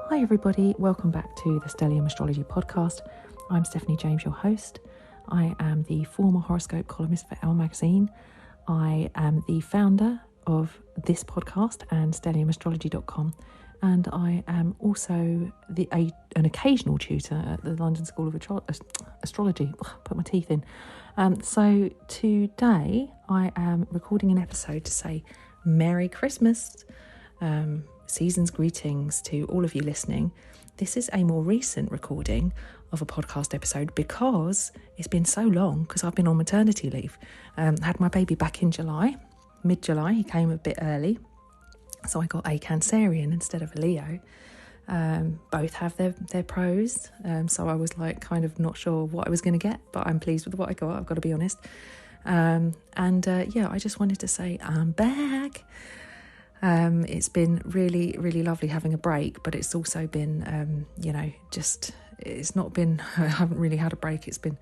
Hi everybody, welcome back to the Stellium Astrology podcast. I'm Stephanie James, your host. I am the former horoscope columnist for Elle magazine. I am the founder of this podcast and stelliumastrology.com, and I am also an occasional tutor at the London School of Astrology. Put my teeth in. So today I am recording an episode to say Merry Christmas. Season's greetings to all of you listening. This is a more recent recording of a podcast episode because it's been so long, because I've been on maternity leave. Had my baby back in July, mid-July. He came a bit early, so I got a Cancerian instead of a Leo. Both have their pros, so I was like kind of not sure what I was going to get, but I'm pleased with what I got, I've got to be honest. I just wanted to say I'm back. It's been really, really lovely having a break, but it's also been, it's not been, I haven't really had a break. It's been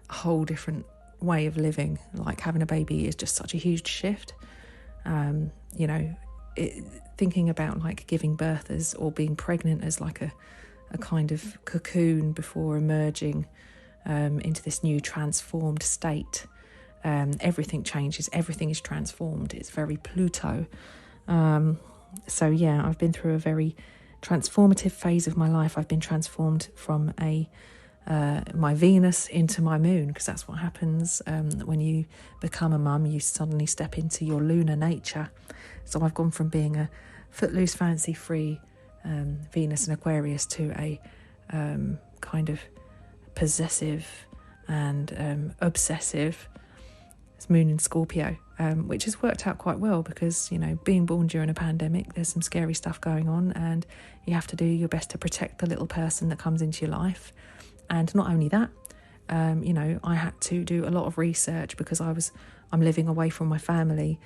a whole different way of living. Like having a baby is just such a huge shift. Thinking about like giving birth or being pregnant as like a kind of cocoon before emerging into this new transformed state. Everything changes, everything is transformed. It's very Pluto. I've been through a very transformative phase of my life. I've been transformed from my Venus into my moon, because that's what happens when you become a mum. You suddenly step into your lunar nature. So I've gone from being a footloose, fancy-free Venus and Aquarius to a kind of possessive and obsessive moon in Scorpio, which has worked out quite well because, being born during a pandemic, there's some scary stuff going on, and you have to do your best to protect the little person that comes into your life. And not only that, I had to do a lot of research because I'm living away from my family,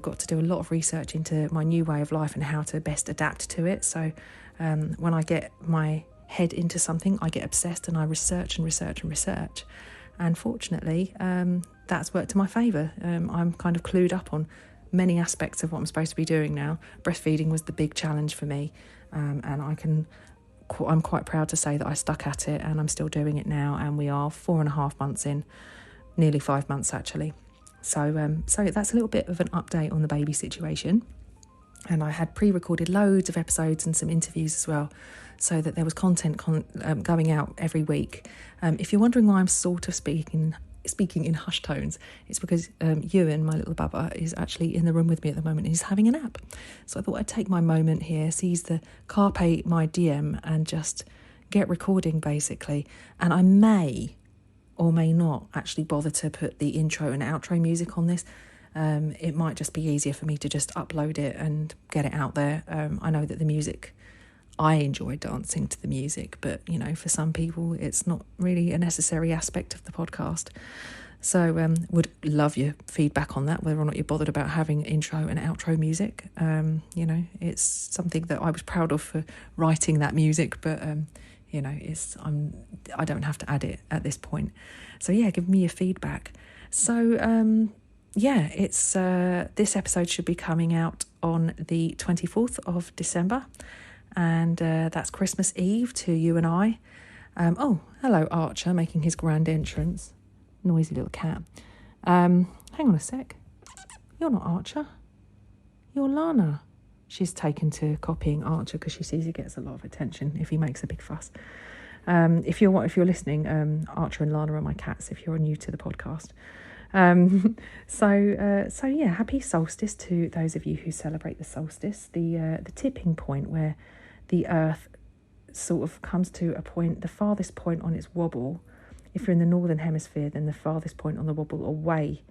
got to do a lot of research into my new way of life and how to best adapt to it. So when I get my head into something, I get obsessed and I research. And fortunately, that's worked to my favour. I'm kind of clued up on many aspects of what I'm supposed to be doing now. Breastfeeding was the big challenge for me, and I'm quite proud to say that I stuck at it, and I'm still doing it now. And we are 4.5 months in, nearly 5 months actually. So that's a little bit of an update on the baby situation. And I had pre-recorded loads of episodes and some interviews as well, so that there was content going out every week. If you're wondering why I'm sort of speaking in hushed tones, it's because Ewan, my little bubba, is actually in the room with me at the moment and he's having a nap. So I thought I'd take my moment here, seize the carpe my diem and just get recording basically. And I may or may not actually bother to put the intro and outro music on this. It might just be easier for me to just upload it and get it out there. I know that the music, I enjoy dancing to the music, but, for some people, it's not really a necessary aspect of the podcast. So would love your feedback on that, whether or not you're bothered about having intro and outro music. It's something that I was proud of for writing that music, but, I don't have to add it at this point. So, give me your feedback. So, it's this episode should be coming out on the 24th of December, and that's Christmas Eve to you and I. Hello Archer, making his grand entrance. Noisy little cat. Hang on a sec. You're not Archer. You're Lana. She's taken to copying Archer because she sees he gets a lot of attention if he makes a big fuss. If you're listening, Archer and Lana are my cats. If you're new to the podcast. Happy solstice to those of you who celebrate the solstice, the tipping point where the earth sort of comes to a point, the farthest point on its wobble. If you're in the northern hemisphere, then the farthest point on the wobble away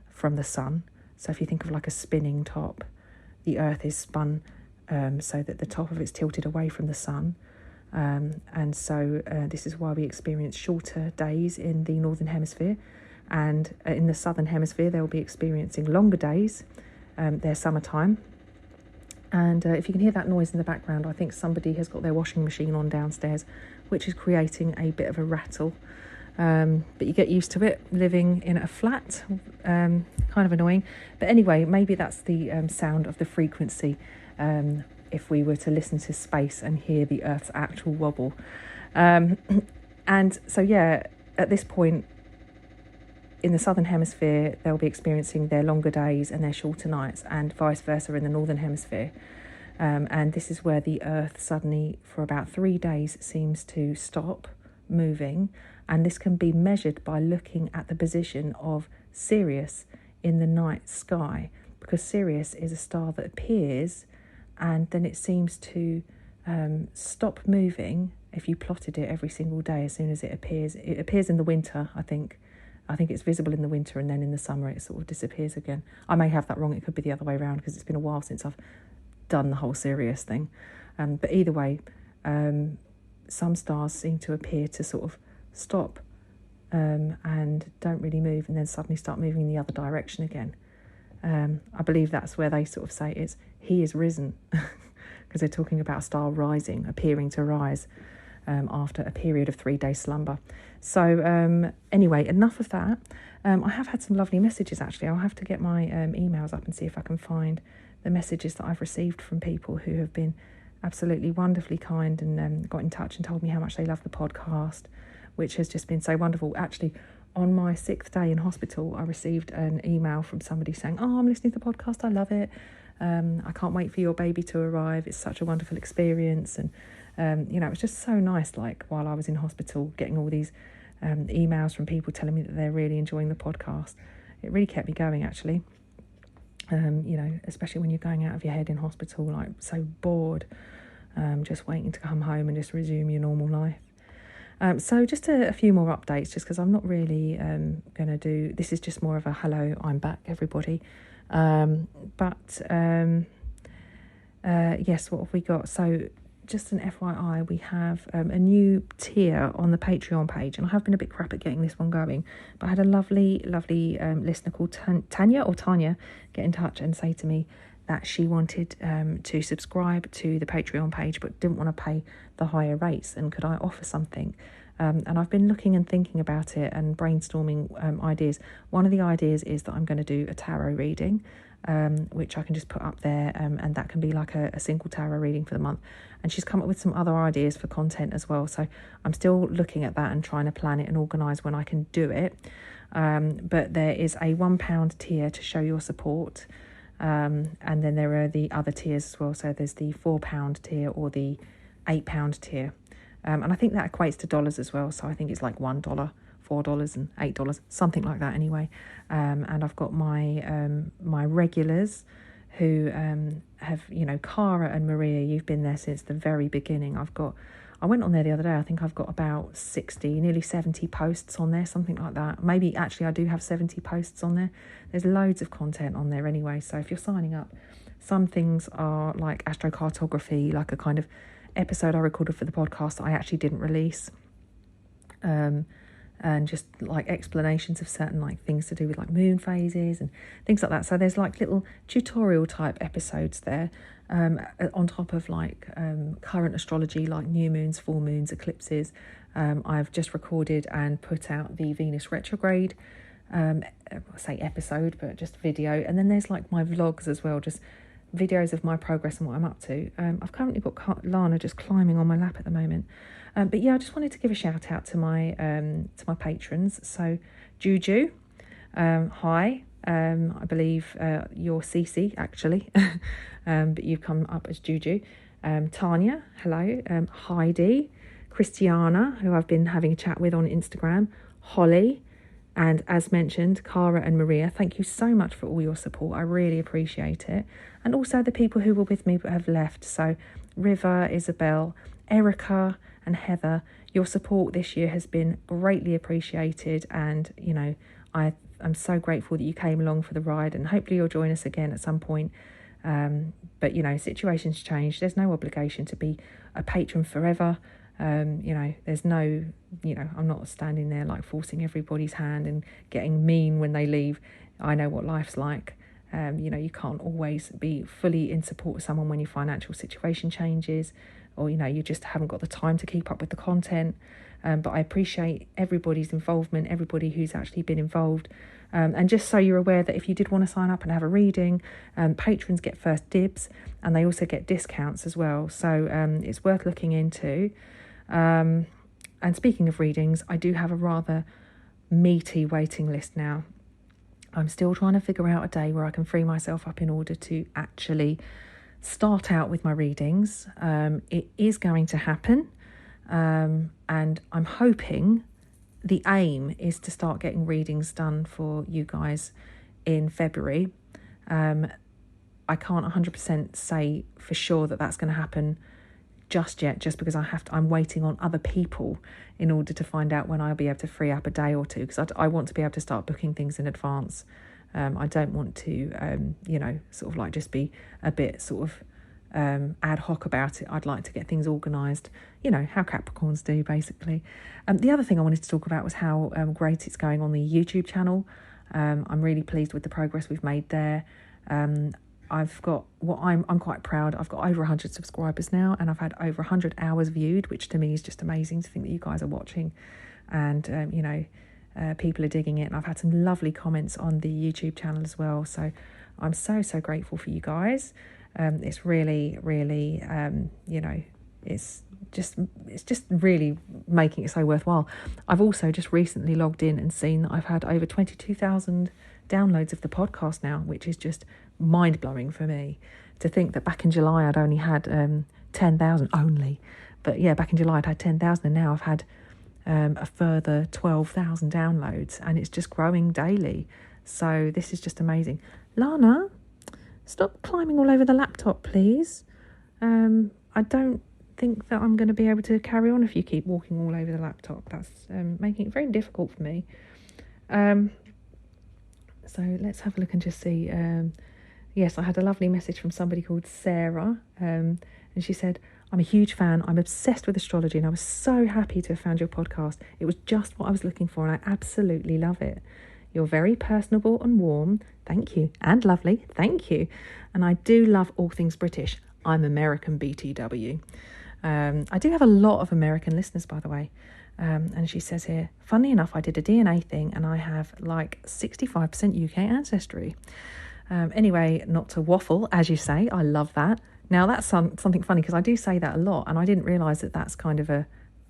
from the sun. So if you think of like a spinning top, the earth is spun so that the top of it's tilted away from the sun. This is why we experience shorter days in the northern hemisphere. And in the southern hemisphere, they'll be experiencing longer days. They're summertime. And if you can hear that noise in the background, I think somebody has got their washing machine on downstairs, which is creating a bit of a rattle. But you get used to it, living in a flat, kind of annoying. But anyway, maybe that's the sound of the frequency if we were to listen to space and hear the Earth's actual wobble. And so, yeah, at this point, in the southern hemisphere, they'll be experiencing their longer days and their shorter nights, and vice versa in the northern hemisphere. And this is where the Earth suddenly, for about 3 days, seems to stop moving. And this can be measured by looking at the position of Sirius in the night sky, because Sirius is a star that appears and then it seems to stop moving if you plotted it every single day as soon as it appears. It appears in the winter, I think. I think it's visible in the winter, and then in the summer it sort of disappears again. I may have that wrong. It could be the other way around, because it's been a while since I've done the whole Sirius thing. But either way, some stars seem to appear to sort of stop and don't really move, and then suddenly start moving in the other direction again. I believe that's where they sort of say he is risen, because they're talking about a star rising, appearing to rise after a period of 3-day slumber. So anyway, enough of that. I have had some lovely messages, actually. I'll have to get my emails up and see if I can find the messages that I've received from people who have been absolutely wonderfully kind and got in touch and told me how much they love the podcast, which has just been so wonderful. Actually, on my 6th day in hospital, I received an email from somebody saying, "Oh, I'm listening to the podcast, I love it. I can't wait for your baby to arrive. It's such a wonderful experience." And it was just so nice, like, while I was in hospital, getting all these emails from people telling me that they're really enjoying the podcast. It really kept me going, actually. Especially when you're going out of your head in hospital, like, so bored, just waiting to come home and just resume your normal life. So just a few more updates, just because I'm not really going to do... This is just more of a hello, I'm back, everybody. Yes, what have we got? So just an FYI, we have a new tier on the Patreon page, and I have been a bit crap at getting this one going, but I had a lovely listener called Tanya get in touch and say to me that she wanted to subscribe to the Patreon page but didn't want to pay the higher rates, and could I offer something? And I've been looking and thinking about it and brainstorming ideas. One of the ideas is that I'm going to do a tarot reading, which I can just put up there, and that can be like a single tarot reading for the month. And she's come up with some other ideas for content as well, so I'm still looking at that and trying to plan it and organise when I can do it. But there is a £1 tier to show your support, and then there are the other tiers as well. So there's the £4 tier or the £8 tier, and I think that equates to dollars as well. So I think it's like $1, $4 and $8, something like that anyway. And I've got my regulars who have, Cara and Maria, you've been there since the very beginning. I went on there the other day, I think I've got about 60, nearly 70 posts on there, something like that. Maybe actually I do have 70 posts on there. There's loads of content on there anyway, so if you're signing up, some things are like astrocartography, like a kind of episode I recorded for the podcast that I actually didn't release. And just like explanations of certain like things to do with like moon phases and things like that. So there's like little tutorial type episodes there, on top of like current astrology, like new moons, full moons, eclipses. I've just recorded and put out the Venus retrograde, I say episode, but just video. And then there's like my vlogs as well, just videos of my progress and what I'm up to. I've currently got Lana just climbing on my lap at the moment. But yeah, I just wanted to give a shout out to my patrons. So Juju, hi. I believe you're Cece actually, but you've come up as Juju. Tanya, hello. Heidi, Christiana, who I've been having a chat with on Instagram. Holly, and as mentioned, Cara and Maria. Thank you so much for all your support. I really appreciate it. And also the people who were with me but have left. So River, Isabel, Erica and Heather, your support this year has been greatly appreciated, and I'm so grateful that you came along for the ride, and hopefully you'll join us again at some point. But situations change. There's no obligation to be a patron forever. There's no, I'm not standing there like forcing everybody's hand and getting mean when they leave. I know what life's like. You can't always be fully in support of someone when your financial situation changes, or you just haven't got the time to keep up with the content. But I appreciate everybody's involvement, everybody who's actually been involved, And just so you're aware that if you did want to sign up and have a reading, patrons get first dibs, and they also get discounts as well. So it's worth looking into. And speaking of readings, I do have a rather meaty waiting list now. I'm still trying to figure out a day where I can free myself up in order to actually start out with my readings. It is going to happen, and I'm hoping the aim is to start getting readings done for you guys in February. I can't 100% say for sure that that's going to happen just yet, just because I'm waiting on other people in order to find out when I'll be able to free up a day or two, because I want to be able to start booking things in advance. I don't want to, sort of like just be a bit sort of ad hoc about it. I'd like to get things organised, how Capricorns do, basically. The other thing I wanted to talk about was how great it's going on the YouTube channel. I'm really pleased with the progress we've made there. I've got I'm quite proud. I've got over 100 subscribers now, and I've had over 100 hours viewed, which to me is just amazing to think that you guys are watching, and people are digging it. And I've had some lovely comments on the YouTube channel as well. So I'm so grateful for you guys. It's really, really, it's just really making it so worthwhile. I've also just recently logged in and seen that I've had over 22,000 downloads of the podcast now, which is just mind-blowing for me. To think that back in July I'd only had 10,000 only. But yeah, back in July I'd had 10,000, and now I've had a further 12,000 downloads, and it's just growing daily. So this is just amazing. Lana, stop climbing all over the laptop, please. I don't think that I'm going to be able to carry on if you keep walking all over the laptop. That's making it very difficult for me. So let's have a look and just see. Yes, I had a lovely message from somebody called Sarah, and she said, I'm a huge fan. I'm obsessed with astrology, and I was so happy to have found your podcast. It was just what I was looking for, and I absolutely love it. You're very personable and warm. Thank you. And lovely. Thank you. And I do love all things British. I'm American BTW. I do have a lot of American listeners, by the way. And she says here, funny enough, I did a DNA thing and I have like 65% UK ancestry. Anyway, not to waffle, as you say, I love that. Now that's something funny, because I do say that a lot, and I didn't realise that that's kind of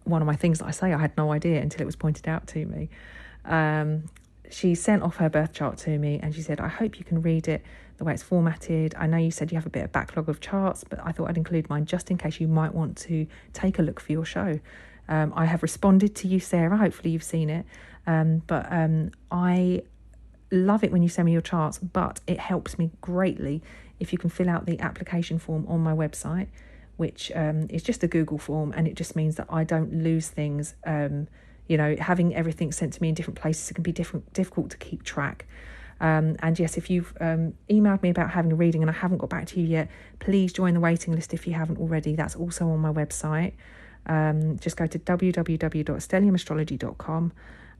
one of my things that I say. I had no idea until it was pointed out to me. She sent off her birth chart to me, and she said, I hope you can read it the way it's formatted. I know you said you have a bit of backlog of charts, but I thought I'd include mine just in case you might want to take a look for your show. I have responded to you, Sarah. Hopefully you've seen it. But I love it when you send me your charts, but it helps me greatly if you can fill out the application form on my website, which is just a Google form, and it just means that I don't lose things. Having everything sent to me in different places, it can be difficult to keep track. And yes, if you've emailed me about having a reading and I haven't got back to you yet, please join the waiting list if you haven't already. That's also on my website. Just go to www.stelliumastrology.com,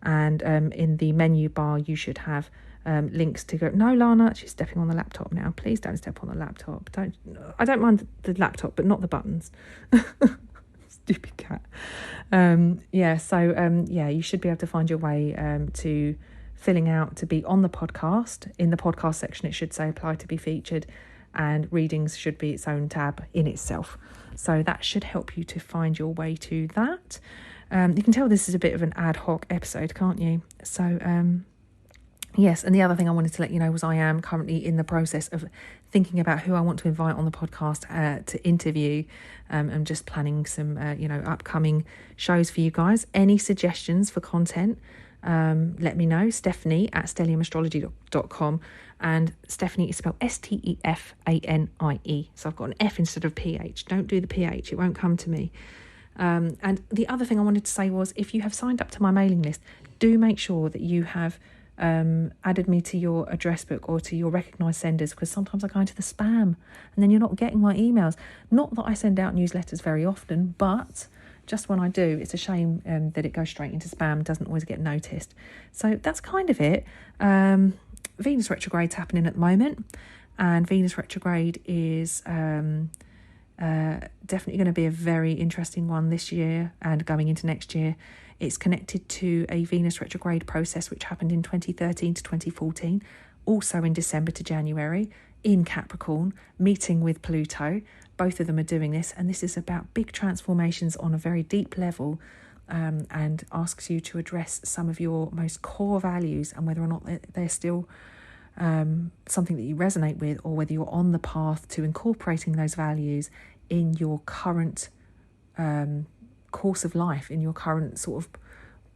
and in the menu bar you should have links to go. No, Lana, she's stepping on the laptop now. Please don't step on the laptop. I don't mind the laptop, but not the buttons. Stupid cat. You should be able to find your way to filling out to be on the podcast. In the podcast section it should say apply to be featured, and readings should be its own tab in itself. So that should help you to find your way to that. You can tell this is a bit of an ad hoc episode, can't you? So yes, and the other thing I wanted to let you know was I am currently in the process of thinking about who I want to invite on the podcast to interview. I'm just planning some upcoming shows for you guys. Any suggestions for content, let me know. Stephanie at stelliumastrology.com, and Stephanie is spelled Stefanie. So I've got an F instead of PH. Don't do the PH, it won't come to me. And the other thing I wanted to say was, if you have signed up to my mailing list, do make sure that you have added me to your address book or to your recognised senders, because sometimes I go into the spam and then you're not getting my emails. Not that I send out newsletters very often, but just when I do, it's a shame that it goes straight into spam, doesn't always get noticed. So that's kind of it. Venus retrograde's happening at the moment, and Venus retrograde is Definitely going to be a very interesting one this year and going into next year. It's connected to a Venus retrograde process which happened in 2013 to 2014, also in December to January in Capricorn, meeting with Pluto. Both of them are doing this, and this is about big transformations on a very deep level, and asks you to address some of your most core values and whether or not they're still something that you resonate with, or whether you're on the path to incorporating those values in your current course of life, in your current sort of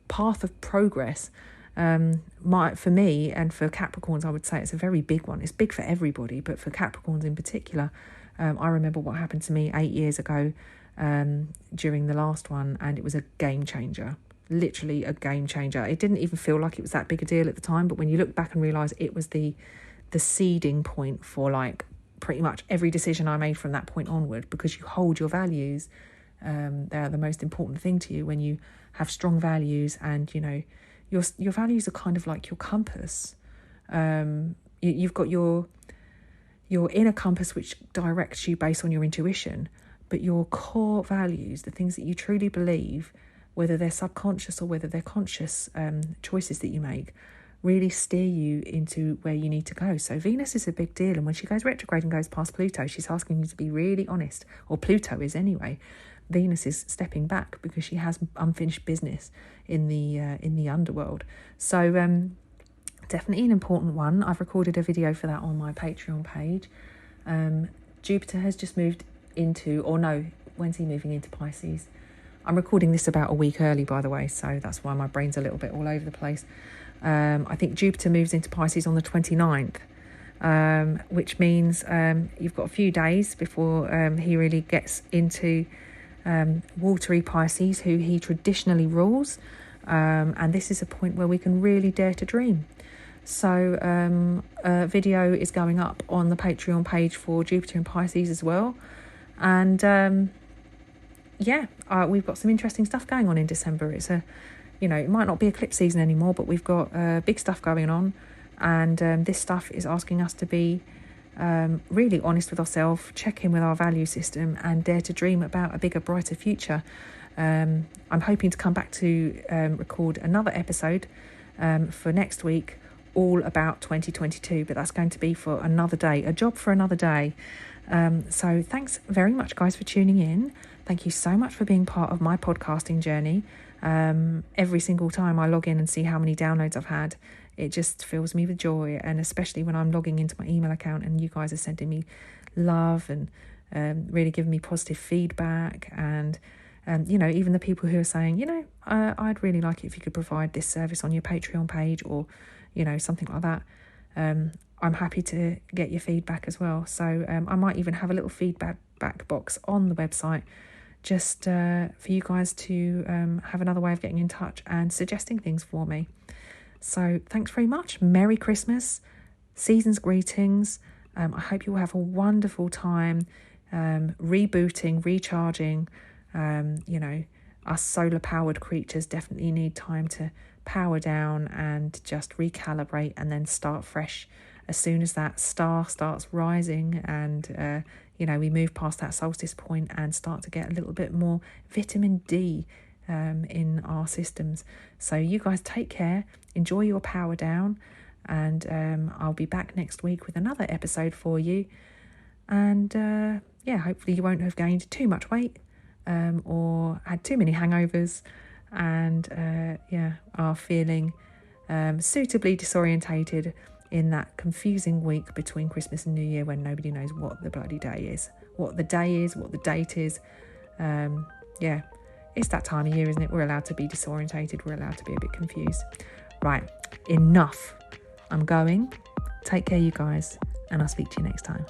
path of progress. For me and for Capricorns, I would say it's a very big one. It's big for everybody, but for Capricorns in particular, I remember what happened to me 8 years ago during the last one, and it was a game changer. Literally a game changer. It didn't even feel like it was that big a deal at the time, but when you look back and realise it was the seeding point for like pretty much every decision I made from that point onward, because you hold your values. They're the most important thing to you when you have strong values, and you know your values are kind of like your compass. You've got your inner compass which directs you based on your intuition, but your core values, the things that you truly believe, whether they're subconscious or whether they're conscious choices that you make, really steer you into where you need to go. So Venus is a big deal, and when she goes retrograde and goes past Pluto, she's asking you to be really honest, or Pluto is anyway. Venus is stepping back because she has unfinished business in the underworld. So definitely an important one. I've recorded a video for that on my Patreon page. Jupiter has just moved into, or no, when's he moving into Pisces? I'm recording this about a week early, by the way, so that's why my brain's a little bit all over the place. I think Jupiter moves into Pisces on the 29th, which means you've got a few days before he really gets into watery Pisces, who he traditionally rules. And this is a point where we can really dare to dream. So a video is going up on the Patreon page for Jupiter in Pisces as well. And we've got some interesting stuff going on in December. It's it might not be eclipse season anymore, but we've got big stuff going on. And this stuff is asking us to be really honest with ourselves, check in with our value system, and dare to dream about a bigger, brighter future. I'm hoping to come back to record another episode for next week, all about 2022, but that's going to be for another day, a job for another day. So thanks very much, guys, for tuning in. Thank you so much for being part of my podcasting journey. Every single time I log in and see how many downloads I've had, it just fills me with joy, and especially when I'm logging into my email account and you guys are sending me love and really giving me positive feedback, and even the people who are saying, I'd really like it if you could provide this service on your Patreon page, or something like that. I'm happy to get your feedback as well. So I might even have a little feedback box on the website, just for you guys to have another way of getting in touch and suggesting things for me. So thanks very much. Merry Christmas, season's greetings. I hope you will have a wonderful time rebooting, recharging. Us solar powered creatures definitely need time to power down and just recalibrate, and then start fresh as soon as that star starts rising and we move past that solstice point and start to get a little bit more vitamin D in our systems. So you guys take care, enjoy your power down, and I'll be back next week with another episode for you. And hopefully you won't have gained too much weight or had too many hangovers, and are feeling suitably disorientated in that confusing week between Christmas and New Year, when nobody knows what the bloody day is, what the day is, what the date is. It's that time of year, isn't it? We're allowed to be disorientated. We're allowed to be a bit confused. Right, enough. I'm going. Take care, you guys, and I'll speak to you next time.